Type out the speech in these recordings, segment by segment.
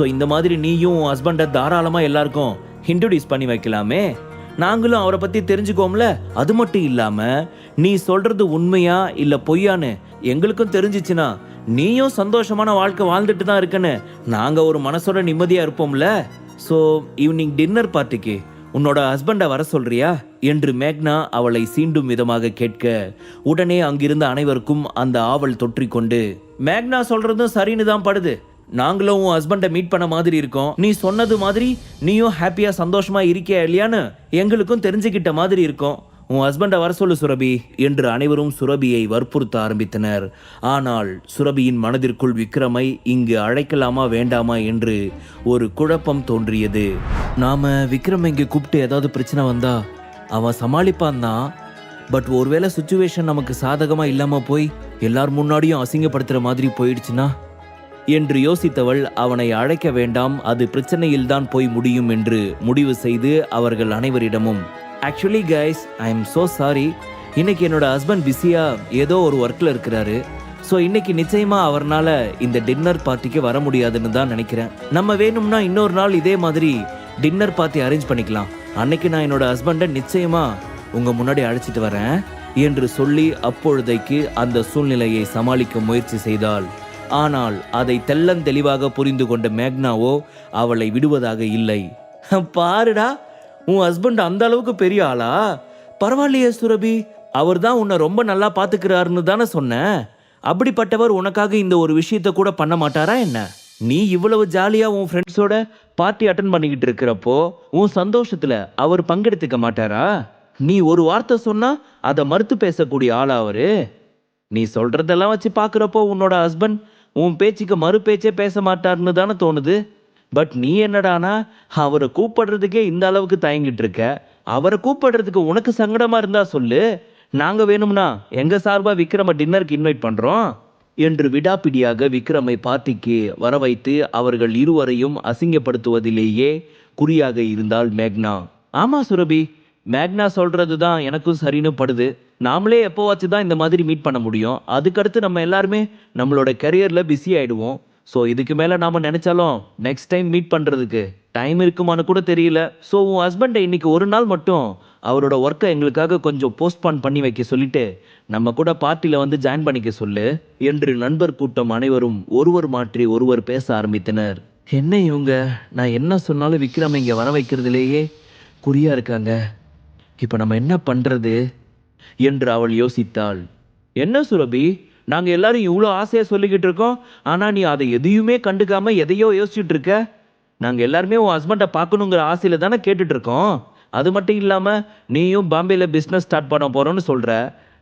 So இந்த மாதிரி நீயும் உன் ஹஸ்பண்டை தாராளமாக எல்லாருக்கும் இன்ட்ரோடியூஸ் பண்ணி வைக்கலாமே. நாங்களும் அவரை பற்றி தெரிஞ்சுக்கோம்ல. அது மட்டும் இல்லாமல் நீ சொல்கிறது உண்மையா இல்லை பொய்யான்னு எங்களுக்கும் தெரிஞ்சிச்சுன்னா நீயும் சந்தோஷமான வாழ்க்கை வாழ்ந்துட்டு தான் இருக்குன்னு நாங்கள் ஒரு மனசோட நிம்மதியாக இருப்போம்ல. ஸோ ஈவினிங் டின்னர் பார்ட்டிக்கு உன்னோட ஹஸ்பண்டை வர சொல்றியா என்று மேக்னா அவளை சீண்டும் விதமாக கேட்க, உடனே அங்கிருந்த அனைவருக்கும் அந்த ஆவல் தொற்றிக்கொண்டு, மேக்னா சொல்றதும் சரின்னு தான் படுது. நாங்களும் உன் ஹஸ்பண்டை மீட் பண்ண மாதிரி இருக்கோம். நீ சொன்னது மாதிரி நீயும் ஹாப்பியா சந்தோஷமா இருக்கியா இல்லையான்னு எங்களுக்கும் தெரிஞ்சுக்கிட்ட மாதிரி இருக்கும். உன் ஹஸ்பண்டை வர சொல்லு சுரபி என்று அனைவரும் சுரபியை வற்புறுத்த ஆரம்பித்தனர். ஆனால் சுரபியின் மனதிற்குள் விக்ரமை இங்கு அழைக்கலாமா வேண்டாமா என்று ஒரு குழப்பம் தோன்றியது. நாம விக்ரம் இங்கே கூப்பிட்டு ஏதாவது பிரச்சனை வந்தா அவன் சமாளிப்பான் தான். பட் ஒருவேளை சுச்சுவேஷன் நமக்கு சாதகமா இல்லாம போய் எல்லார் முன்னாடியும் அசிங்கப்படுத்துற மாதிரி போயிடுச்சுன்னா என்று யோசித்தவள் அவனை அழைக்க வேண்டாம், அது பிரச்சனையில்தான் போய் முடியும் என்று முடிவு செய்து அவர்கள் அனைவரிடமும், actually guys I am so sorry, இன்னைக்கு என்னோட ஹஸ்பண்ட் பிஸியா ஏதோ ஒரு ஒர்க்ல இருக்கிறாரு. ஸோ இன்னைக்கு நிச்சயமா அவர்னால இந்த டின்னர் பார்ட்டிக்கு வர முடியாதுன்னு தான் நினைக்கிறேன். நம்ம வேணும்னா இன்னொரு நாள் இதே மாதிரி டின்னர் பார்ட்டி அரேஞ்ச் பண்ணிக்கலாம். அன்னைக்கு நான் என்னோட ஹஸ்பண்டை நிச்சயமா உங்க முன்னாடி அழைச்சிட்டு வரேன் என்று சொல்லி அப்பொழுதைக்கு அந்த சூழ்நிலையை சமாளிக்க முயற்சி செய்தாள். ஆனால் அதை தெள்ளந்தெளிவாக புரிந்து கொண்ட மேக்னாவோ அவளை விடுவதாக இல்லை. பாருடா, உன் ஹஸ்பண்ட் அந்த அளவுக்கு பெரிய ஆளா? பரவாயில்லையே சுரபி, அவர் தான் உன்னை ரொம்ப நல்லா பாத்துக்கிறாருன்னு தானே சொன்ன. அப்படிப்பட்டவர் உனக்காக இந்த ஒரு விஷயத்த கூட பண்ண மாட்டாரா என்ன? நீ இவ்வளவு ஜாலியா உன் ஃப்ரெண்ட்ஸோட பார்ட்டி அட்டன் பண்ணிக்கிட்டு இருக்கிறப்போ உன் சந்தோஷத்துல அவர் பங்கெடுத்துக்க மாட்டாரா? நீ ஒரு வார்த்தை சொன்னா அதை மறுத்து பேசக்கூடிய ஆளா அவரு? நீ சொல்றதெல்லாம் வச்சு பாக்குறப்போ உன்னோட ஹஸ்பண்ட் உன் பேச்சுக்கு மறு பேச்சே பேச மாட்டார்னு தானே தோணுது. பட் நீ என்னடானா அவரை கூப்பிடுறதுக்கே இந்த அளவுக்கு தயங்கிட்டு இருக்க. அவரை கூப்பிடுறதுக்கு உனக்கு சங்கடமா இருந்தா சொல்லு, நாங்க வேணும்னா எங்க சார்பா விக்ரம டின்னருக்கு இன்வைட் பண்றோம் என்று விடாப்பிடியாக விக்ரமை பார்ட்டிக்கு வர வைத்து அவர்கள் இருவரையும் அசிங்கப்படுத்துவதிலேயே குறியாக இருந்தாள் மேக்னா. ஆமா சுரபி, மேக்னா சொல்றது தான் எனக்கும் சரின்னு படுது. நாமளே எப்போவாச்சு தான் இந்த மாதிரி மீட் பண்ண முடியும். அதுக்கடுத்து நம்ம எல்லாருமே நம்மளோட கரியரில் பிஸி ஆகிடுவோம். ஸோ இதுக்கு மேலே நாம் நினச்சாலும் நெக்ஸ்ட் டைம் மீட் பண்ணுறதுக்கு டைம் இருக்குமான்னு கூட தெரியல. ஸோ உன் ஹஸ்பண்டை இன்னைக்கு ஒரு நாள் மட்டும் அவரோட ஒர்க்கை எங்களுக்காக கொஞ்சம் போஸ்ட்பான் பண்ணி வைக்க சொல்லிட்டு நம்ம கூட பார்ட்டியில் வந்து ஜாயின் பண்ணிக்க சொல்லு என்று நண்பர் கூட்டம் அனைவரும் ஒருவர் மாற்றி ஒருவர் பேச ஆரம்பித்தனர். என்ன இவங்க, நான் என்ன சொன்னாலும் விக்ரம் இங்கே வர வைக்கிறதுலேயே குறியா இருக்காங்க. இப்போ நம்ம என்ன பண்ணுறது என்று அவள் யோசித்தாள். என்ன சுரபி, நாங்கள் எல்லாரும் இவ்வளோ ஆசையாக சொல்லிக்கிட்டு இருக்கோம், ஆனால் நீ அதை எதையுமே கண்டுக்காம எதையோ யோசிச்சுட்டு இருக்க. நாங்கள் எல்லாருமே உன் ஹஸ்பண்டை பார்க்கணுங்கிற ஆசையில் தானே கேட்டுட்டு இருக்கோம். அது மட்டும் இல்லாமல் நீயும் பாம்பேயில் பிஸ்னஸ் ஸ்டார்ட் பண்ண போகிறோன்னு சொல்கிற.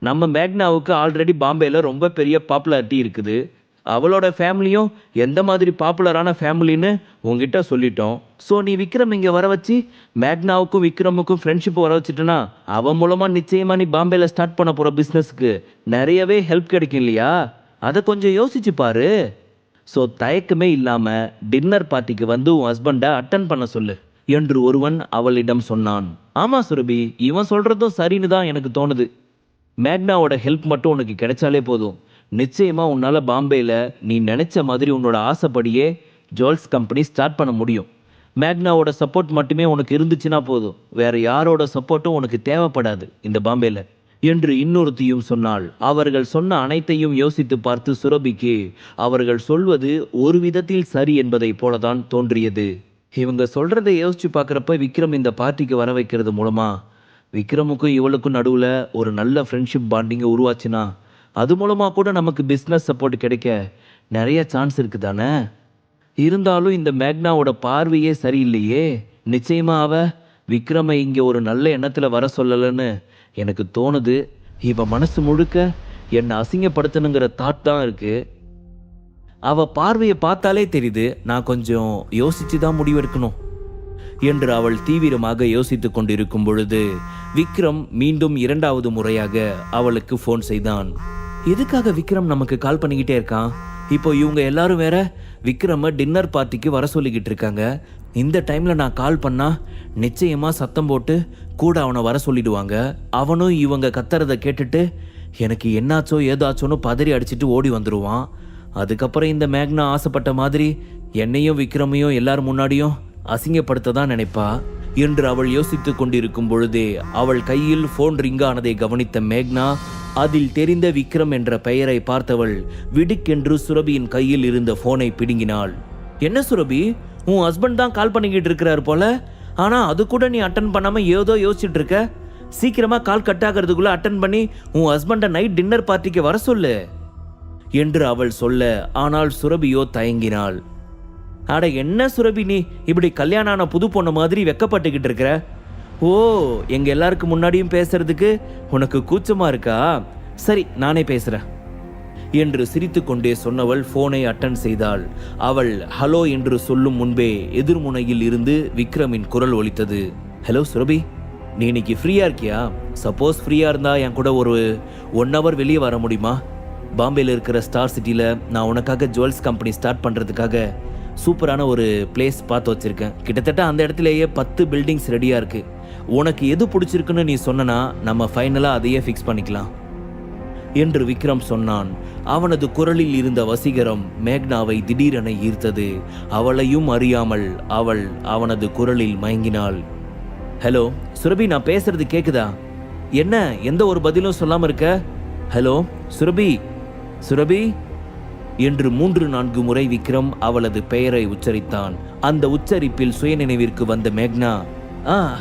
நம்ம மேக்னாவுக்கு ஆல்ரெடி பாம்பேயில் ரொம்ப பெரிய பாப்புலாரிட்டி இருக்குது. அவளோட ஃபேமிலியும் எந்த மாதிரி பாப்புலரான ஃபேமிலின்னு உங்ககிட்ட சொல்லிட்டோம். ஸோ நீ விக்ரம் இங்கே வர வச்சு மேக்னாவுக்கும் விக்ரமுக்கும் ஃப்ரெண்ட்ஷிப் வர வச்சுட்டனா அவன் மூலமாக நிச்சயமாக நீ பாம்பேயில் ஸ்டார்ட் பண்ண போகிற பிஸ்னஸ்க்கு நிறையவே ஹெல்ப் கிடைக்கும் இல்லையா? அதை கொஞ்சம் யோசிச்சு பாரு. ஸோ தயக்கமே இல்லாமல் டின்னர் பார்ட்டிக்கு வந்து உன் ஹஸ்பண்டை அட்டன் பண்ண சொல்லு என்று ஒருவன் அவளிடம் சொன்னான். ஆமாம் சுரபி, இவன் சொல்கிறதும் சரின்னு தான் எனக்கு தோணுது. மேக்னாவோட ஹெல்ப் மட்டும் உனக்கு கிடைச்சாலே போதும். நிச்சயமா உன்னால பாம்பேல நீ நினைச்ச மாதிரி உன்னோட ஆசைப்படியே ஜுவல்ஸ் கம்பெனி ஸ்டார்ட் பண்ண முடியும். மேக்னாவோட சப்போர்ட் மட்டுமே உனக்கு இருந்துச்சுன்னா போதும், வேற யாரோட சப்போர்ட்டும் உனக்கு தேவைப்படாது இந்த பாம்பேல என்று இன்னொருத்தியும் சொன்னாள். அவர்கள் சொன்ன அனைத்தையும் யோசித்து பார்த்து சுரபிக்கு அவர்கள் சொல்வது ஒரு விதத்தில் சரி என்பதை போலதான் தோன்றியது. இவங்க சொல்றதை யோசிச்சு பார்க்குறப்ப விக்ரம் இந்த பார்ட்டிக்கு வர வைக்கிறது மூலமா விக்ரமுக்கும் இவளுக்கும் நடுவில் ஒரு நல்ல ஃப்ரெண்ட்ஷிப் பாண்டிங்கை உருவாச்சுன்னா அது மூலமாக கூட நமக்கு பிஸ்னஸ் சப்போர்ட் கிடைக்க நிறைய சான்ஸ் இருக்குது தானே. இருந்தாலும் இந்த மேக்னாவோட பார்வையே சரியில்லையே. நிச்சயமாக அவ விக்ரமை இங்கே ஒரு நல்ல எண்ணத்தில் வர சொல்லலைன்னு எனக்கு தோணுது. இவன் மனசு முழுக்க என்னை அசிங்கப்படுத்தணுங்கிற தாட் தான் இருக்குது. அவள் பார்வையை பார்த்தாலே தெரியுது நான் கொஞ்சம் யோசித்து தான் முடிவெடுக்கணும் என்று அவள் தீவிரமாக யோசித்து கொண்டிருக்கும் பொழுது விக்ரம் மீண்டும் இரண்டாவது முறையாக அவளுக்கு ஃபோன் செய்தான். எதுக்காக விக்ரம் நமக்கு கால் பண்ணிக்கிட்டே இருக்கான்? இப்போ இவங்க எல்லாரும் வேற விக்ரம டின்னர் பார்ட்டிக்கு வர சொல்லிக்கிட்டு இருக்காங்க. இந்த டைம்ல நான் கால் பண்ணா நிச்சயமா சத்தம் போட்டு கூட அவனை வர சொல்லிடுவாங்க. அவனும் இவங்க கத்துறதை கேட்டுட்டு எனக்கு என்னாச்சோ ஏதாச்சோன்னு பதறி அடிச்சுட்டு ஓடி வந்துடுவான். அதுக்கப்புறம் இந்த மேக்னா ஆசைப்பட்ட மாதிரி என்னையும் விக்ரமையும் எல்லாரும் முன்னாடியும் அசிங்கப்படுத்த தான் நினைப்பா என்று அவள் யோசித்துக் கொண்டிருக்கும் பொழுதே அவள் கையில் போன் ரிங் ஆனதை கவனித்த மேக்னா, அதில் தெரிந்த விக்ரம் என்ற பெயரை பார்த்தவள் விடுக்கென்று சுரபியின் கையில் இருந்த போனை பிடுங்கினாள். என்ன சுரபி, உன் ஹஸ்பண்ட் தான் கால் பண்ணிக்கிட்டு இருக்கிறார் போல, ஆனா அது கூட நீ அட்டன் பண்ணாம ஏதோ யோசிச்சுட்டு இருக்க. சீக்கிரமா கால் கட் ஆகிறதுக்குள்ள அட்டன் பண்ணி உன் ஹஸ்பண்டை நைட் டின்னர் பார்ட்டிக்கு வர சொல்லு என்று அவள் சொல்ல, ஆனால் சுரபியோ தயங்கினாள். அட என்ன சுரபி, நீ இப்படி கல்யாணம் ஆன புது பொண்ணு மாதிரி வெக்கப்பட்டுக்கிட்டு இருக்கிற? ஓ, எங்க எல்லாருக்கும் முன்னாடியும் பேசுறதுக்கு உனக்கு கூச்சமா இருக்கா? சரி, நானே பேசுறேன் என்று சிரித்துக்கொண்டே சொன்னவள் போனை அட்டன் செய்தாள். அவள் ஹலோ என்று சொல்லும் முன்பே எதிர்முனையில் இருந்து விக்ரமின் குரல் ஒலித்தது. ஹலோ சுரபி, நீ இன்னைக்கு ஃப்ரீயா இருக்கியா? சப்போஸ் ஃப்ரீயா இருந்தா என் கூட ஒரு 1 hour வெளியே வர முடியுமா? பாம்பேல இருக்கிற ஸ்டார் சிட்டில நான் உனக்காக ஜுவல்ஸ் கம்பெனி ஸ்டார்ட் பண்றதுக்காக சூப்பரான ஒரு பிளேஸ் பார்த்து வச்சிருக்கேன். கிட்டத்தட்ட அந்த இடத்துலயே 10 பில்டிங்ஸ் ரெடியா இருக்கு. உனக்கு எது பிடிச்சிருக்குன்னு நீ சொன்னா நம்ம ஃபைனலா அதையே ஃபிக்ஸ் பண்ணிக்கலாம் என்று விக்ரம் சொன்னான். அவனது குரலில் இருந்த வசீகரம் மேக்னாவை திடீரென ஈர்த்தது. அவளையும் அறியாமல் அவள் அவனது குரலில் மயங்கினாள். ஹலோ சுரபி, நான் பேசுறது கேக்குதா? என்ன எந்த ஒரு பதிலும் சொல்லாம இருக்க? ஹலோ சுரபி, சுரபி என்று 3-4 முறை விக்ரம் அவளது பெயரை உச்சரித்தான். அந்த உச்சரிப்பில் சுயநினைவிற்கு வந்த மேக்னா,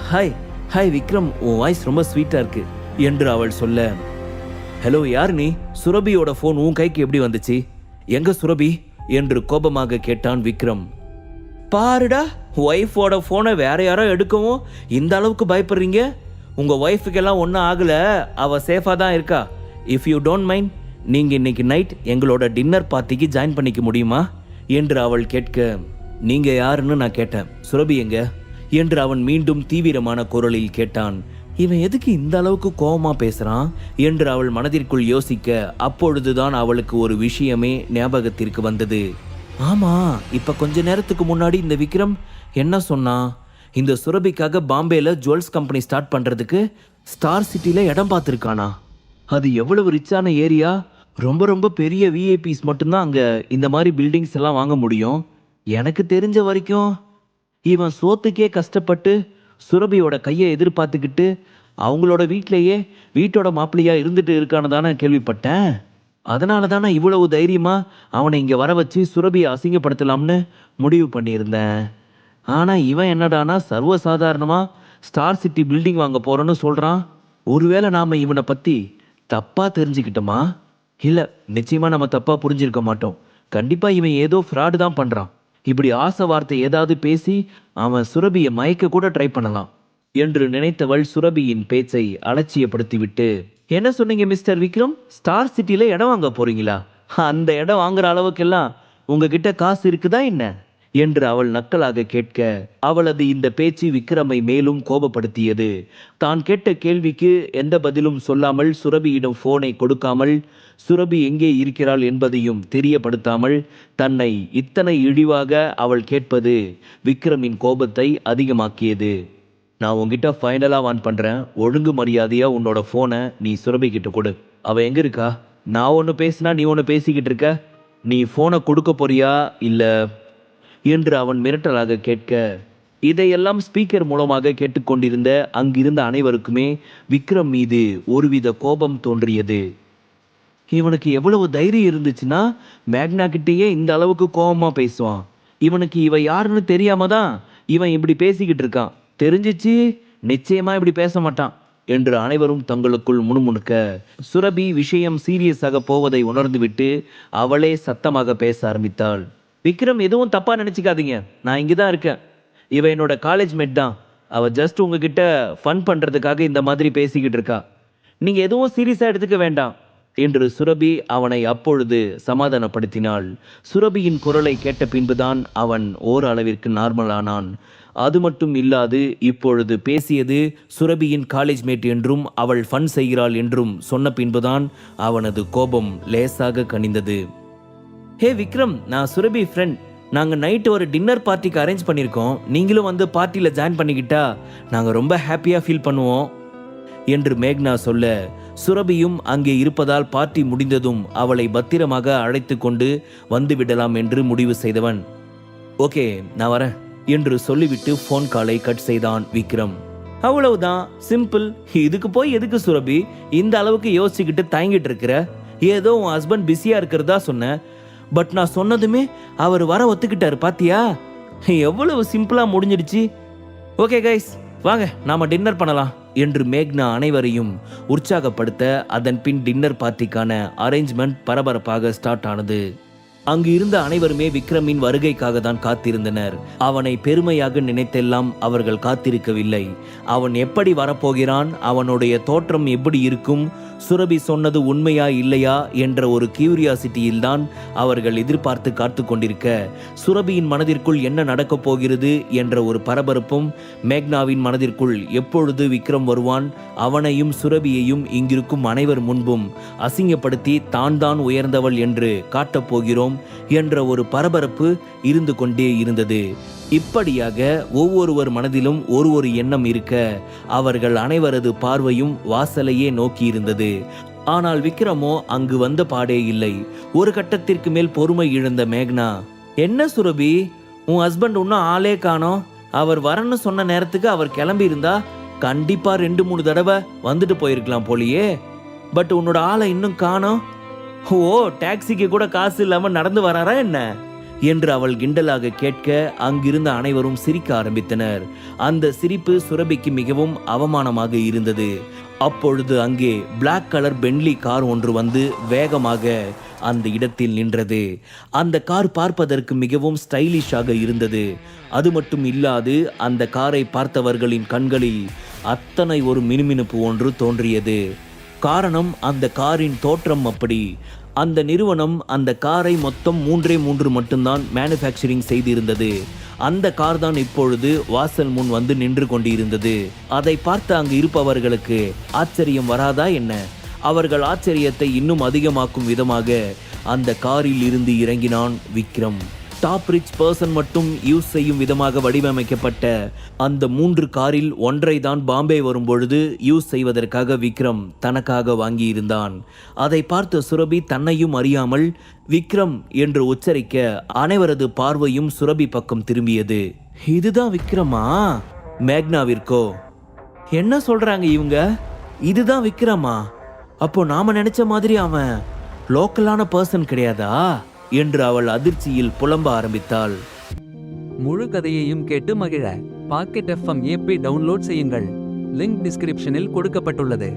ஹாய் ஹாய் விக்ரம், உன் வாய்ஸ் ரொம்ப ஸ்வீட்டா இருக்கு என்று அவள் சொல்ல, ஹலோ யார் நீ? சுரபியோட போன் உன் கைக்கு எப்படி வந்துச்சு? எங்க சுரபி என்று கோபமாக கேட்டான் விக்ரம். பாருடா, ஒய்ஃபோட போனை வேற யாரோ எடுக்கவும் இந்த அளவுக்கு பயப்படுறீங்க. உங்க ஒய்ஃபுக்கெல்லாம் ஒன்றும் ஆகல, அவ சேஃபா தான் இருக்கா. இஃப் யூ டோன்ட் மைண்ட், நீங்க இன்னைக்கு நைட் எங்களோட டின்னர் பார்ட்டிக்கு ஜாயின் பண்ணிக்க முடியுமா என்று அவள் கேட்க, நீங்க யாருன்னு நான் கேட்டேன், சுரபி எங்க என்று அவன் மீண்டும் தீவிரமான குரலில் கேட்டான். இவன் எதுக்கு இந்த அளவுக்கு கோபமா பேசுறான் என்று அவள் மனதிற்குள் யோசிக்க, அப்பொழுதுதான் அவளுக்கு ஒரு விஷயமே ஞாபகத்திற்கு வந்தது. ஆமா, இப்ப கொஞ்ச நேரத்துக்கு முன்னாடி இந்த விக்ரம் என்ன சொன்னான்? இந்த சுரபிக்காக பாம்பேல ஜுவல்ஸ் கம்பெனி ஸ்டார்ட் பண்றதுக்கு ஸ்டார் சிட்டில இடம் பார்த்திருக்கானா? அது எவ்வளவு ரிச்சான ஏரியா, ரொம்ப ரொம்ப பெரிய விஐபிஸ் மட்டும்தான் அங்க இந்த மாதிரி பில்டிங்ஸ் எல்லாம் வாங்க முடியும். எனக்கு தெரிஞ்ச வரைக்கும் இவன் சோத்துக்கே கஷ்டப்பட்டு சுரபியோட கையை எதிர்பார்த்துக்கிட்டு அவங்களோட வீட்டோட மாப்பிள்ளையா இருந்துட்டு இருக்கான்னு தானே கேள்விப்பட்டேன். அதனால தானே இவ்வளவு தைரியமா அவனை இங்க வர வச்சு சுரபியை அசிங்கப்படுத்தலாம்னு முடிவு பண்ணியிருந்தேன். ஆனா இவன் என்னடானா சர்வசாதாரணமா ஸ்டார் சிட்டி பில்டிங் வாங்க போறோன்னு சொல்றான். ஒருவேளை நாம இவனை பத்தி தப்பா தெரிஞ்சுக்கிட்டோமா? இல்ல, நிச்சயமா நம்ம தப்பா புரிஞ்சிருக்க மாட்டோம். கண்டிப்பா இவன் ஏதோ ஃப்ராடு தான் பண்றான். இப்படி ஆசை வார்த்தை ஏதாவது பேசி அவன் சுரபியை மயக்க கூட ட்ரை பண்ணலாம் என்று நினைத்தவள் சுரபியின் பேச்சை அலட்சியப்படுத்திவிட்டு, என்ன சொன்னீங்க மிஸ்டர் விக்ரம்? ஸ்டார் சிட்டில இடம் வாங்க போறீங்களா? அந்த இடம் வாங்குற அளவுக்கெல்லாம் உங்ககிட்ட காசு இருக்குதா என்ன என்று அவள் நக்கலாக கேட்க, அவளது இந்த பேச்சு விக்ரமை மேலும் கோபப்படுத்தியது. தான் கேட்ட கேள்விக்கு எந்த பதிலும் சொல்லாமல் சுரபியிடம் போனை கொடுக்காமல், சுரபி எங்கே இருக்கிறாள் என்பதையும் தெரியப்படுத்தாமல் தன்னை இத்தனை இழிவாக அவள் கேட்பது விக்ரமின் கோபத்தை அதிகமாக்கியது. நான் உன்கிட்ட ஃபைனலா வான் பண்றேன், ஒழுங்கு மரியாதையா உன்னோட போனை நீ சுரபி கிட்ட கொடு. அவ எங்க இருக்கா? நான் ஒன்று பேசினா நீ ஒன்று பேசிக்கிட்டு இருக்க. நீ போனை கொடுக்க போறியா இல்ல என்று அவன் மிரட்டலாக கேட்க, இதையெல்லாம் ஸ்பீக்கர் மூலமாக கேட்டுக்கொண்டிருந்த அங்கிருந்த அனைவருக்குமே விக்ரம் மீது ஒருவித கோபம் தோன்றியது. இவனுக்கு எவ்வளவு தைரியம் இருந்துச்சுன்னா மேக்னா கிட்டேயே இந்த அளவுக்கு கோபமா பேசுவான். இவனுக்கு இவ யாருன்னு தெரியாம தான் இவன் இப்படி பேசிக்கிட்டு இருக்கான். தெரிஞ்சிச்சு நிச்சயமா இப்படி பேச மாட்டான் என்று அனைவரும் தங்களுக்குள் முணுமுணுக்க, சுரபி விஷயம் சீரியஸாக போவதை உணர்ந்துவிட்டு அவளே சத்தமாக பேச ஆரம்பித்தாள். விக்ரம், எதுவும் தப்பா நினைச்சுக்காதீங்க, நான் இங்கதான் இருக்கேன். இவ என்னோட காலேஜ் மேட் தான். அவ ஜஸ்ட் உங்ககிட்ட ஃபன் பண்றதுக்காக இந்த மாதிரி பேசிக்கிட்டு இருக்கா. நீங்க எதுவும் சீரியஸா எடுத்துக்க வேண்டாம் என்று சுரபி அவனை அப்பொழுது சமாதானப்படுத்தினாள். சுரபியின் குரலை கேட்ட பின்புதான் அவன் ஓரளவிற்கு நார்மலானான். அது மட்டும் இல்லாது இப்பொழுது பேசியது சுரபியின் காலேஜ் மேட் என்றும் அவள் ஃபன் செய்கிறாள் என்றும் சொன்ன பின்புதான் அவனது கோபம் லேசாக கனிந்தது. ஹே விக்ரம், நான் சுரபி ஃப்ரெண்ட். நாங்கள் நைட்டு ஒரு டின்னர் பார்ட்டிக்கு அரேஞ்ச் பண்ணியிருக்கோம். நீங்களும் வந்து பார்ட்டியில் ஜாயின் பண்ணிக்கிட்டா நாங்கள் ரொம்ப ஹாப்பியாக ஃபீல் பண்ணுவோம் என்று மேக்னா சொல்ல, சுரபியும் அங்கே இருப்பதால் பார்ட்டி முடிந்ததும் அவளை பத்திரமாக அழைத்து கொண்டு வந்து விடலாம் என்று முடிவு செய்தவன், ஓகே நான் வரேன் என்று சொல்லிவிட்டு ஃபோன் காலை கட் செய்தான் விக்ரம். அவ்வளவுதான், சிம்பிள். இதுக்கு போய் எதுக்கு சுரபி இந்த அளவுக்கு யோசிச்சுக்கிட்டு தயங்கிட்டு இருக்கிற? ஏதோ உன் ஹஸ்பண்ட் பிஸியா இருக்கிறதா சொன்ன, பட் நான் சொன்னதுமே அவர் வர ஒத்துக்கிட்டாரு பாத்தியா? எவ்வளவு சிம்பிளா முடிஞ்சிடுச்சு. ஓகே கைஸ், வாங்க நாம டின்னர் பண்ணலாம் என்று மேக்னா அனைவரையும் உற்சாகப்படுத்த அதன் பின் டின்னர் பார்ட்டிக்கான அரேஞ்ச்மெண்ட் பரபரப்பாக ஸ்டார்ட் ஆனது. அங்கு இருந்த அனைவருமே விக்ரமின் வருகைக்காக தான் காத்திருந்தனர். அவனை பெருமையாக நினைத்தெல்லாம் அவர்கள் காத்திருக்கவில்லை. அவன் எப்படி வரப்போகிறான், அவனுடைய தோற்றம் எப்படி இருக்கும், சுரபி சொன்னது உண்மையா இல்லையா என்ற ஒரு கியூரியாசிட்டியில் தான் அவர்கள் எதிர்பார்த்து காத்து கொண்டிருக்க, சுரபியின் மனதிற்குள் என்ன நடக்கப் போகிறது என்ற ஒரு பரபரப்பும் மேக்னாவின் மனதிற்குள் எப்பொழுது விக்ரம் வருவான், அவனையும் சுரபியையும் இங்கிருக்கும் அனைவர் முன்பும் அசிங்கப்படுத்தி தான் தான் உயர்ந்தவள் என்று காட்டப் போகிறோம் என்ற ஒரு பரபரப்பு இருந்து கொண்டே இருந்தது. இப்படியாக ஒவ்வொருவர் மனதிலும் ஒரு எண்ணம் இருக்க அவர்கள் அனைவரது பார்வையும் வாசலையே நோக்கி இருந்தது. ஆனால் விக்ரமோ அங்கு வந்த பாடே இல்லை. ஒரு கட்டத்திற்கு மேல் பொறுமை இழந்த மேக்னா, என்ன சுரபி, உன் ஹஸ்பண்ட் இன்னும் ஆளே காணோம்? அவர் வரன்னு சொன்ன நேரத்துக்கு அவர் கிளம்பி இருந்தா கண்டிப்பா 2-3 தடவை வந்துட்டு போயிருக்கலாம் போலியே. பட் உன்னோட ஆளை இன்னும் காணோம். ஓ, டாக்ஸிக்கு கூட காசு இல்லாம நடந்து வராரா என்ன என்று அவள் கிண்டலாக கேட்க அங்கிருந்த அனைவரும் சிரிக்க ஆரம்பித்தனர். அந்த சிரிப்பு சுரபிக்கு மிகவும் அவமானமாக இருந்தது. அப்பொழுது அங்கே பிளாக் கலர் பென்லி கார் ஒன்று வந்து வேகமாக அந்த இடத்தில் நின்றது. அந்த கார் பார்ப்பதற்கு மிகவும் ஸ்டைலிஷாக இருந்தது. அது மட்டும் இல்லாது அந்த காரை பார்த்தவர்களின் கண்களில் அத்தனை ஒரு மினுமினுப்பு ஒன்று தோன்றியது. காரணம், அந்த காரின் தோற்றம் அப்படி. அந்த நிறுவனம் அந்த காரை மொத்தம் 3 மட்டும்தான் மேனுஃபேக்சரிங் செய்திருந்தது. அந்த கார் தான் இப்பொழுது வாசல் முன் வந்து நின்று கொண்டிருந்தது. அதை பார்த்து அங்கு இருப்பவர்களுக்கு ஆச்சரியம் வராதா என்ன? அவர்கள் ஆச்சரியத்தை இன்னும் அதிகமாக்கும் விதமாக அந்த காரில் இருந்து இறங்கினான் விக்ரம். டாப் ரிச் பர்சன் மட்டும் யூஸ் செய்யும் விதமாக வடிவமைக்கப்பட்ட அந்த 3 காரில் ஒன்றை தான் பாம்பே வரும்பொழுது யூஸ் செய்வதற்காக விக்ரம் தனக்காக வாங்கியிருந்தான். அதை பார்த்த சுரபி தன்னையும் அறியாமல் விக்ரம் என்று உச்சரிக்க அனைவரது பார்வையும் சுரபி பக்கம் திரும்பியது. இதுதான் விக்ரமா? மேக்னாவிற்கோ என்ன சொல்றாங்க இவங்க? இதுதான் விக்ரமா? அப்போ நாம நினைச்ச மாதிரி அவன் லோக்கலான பர்சன் கிடையாதா என்று அவள் அதிர்ச்சியில் புலம்ப ஆரம்பித்தாள். முழு கதையையும் கேட்டு மகிழ பாக்கெட் FM ஆப்பை டவுன்லோட் செய்யுங்கள். லிங்க் டிஸ்கிரிப்ஷனில் கொடுக்கப்பட்டுள்ளது.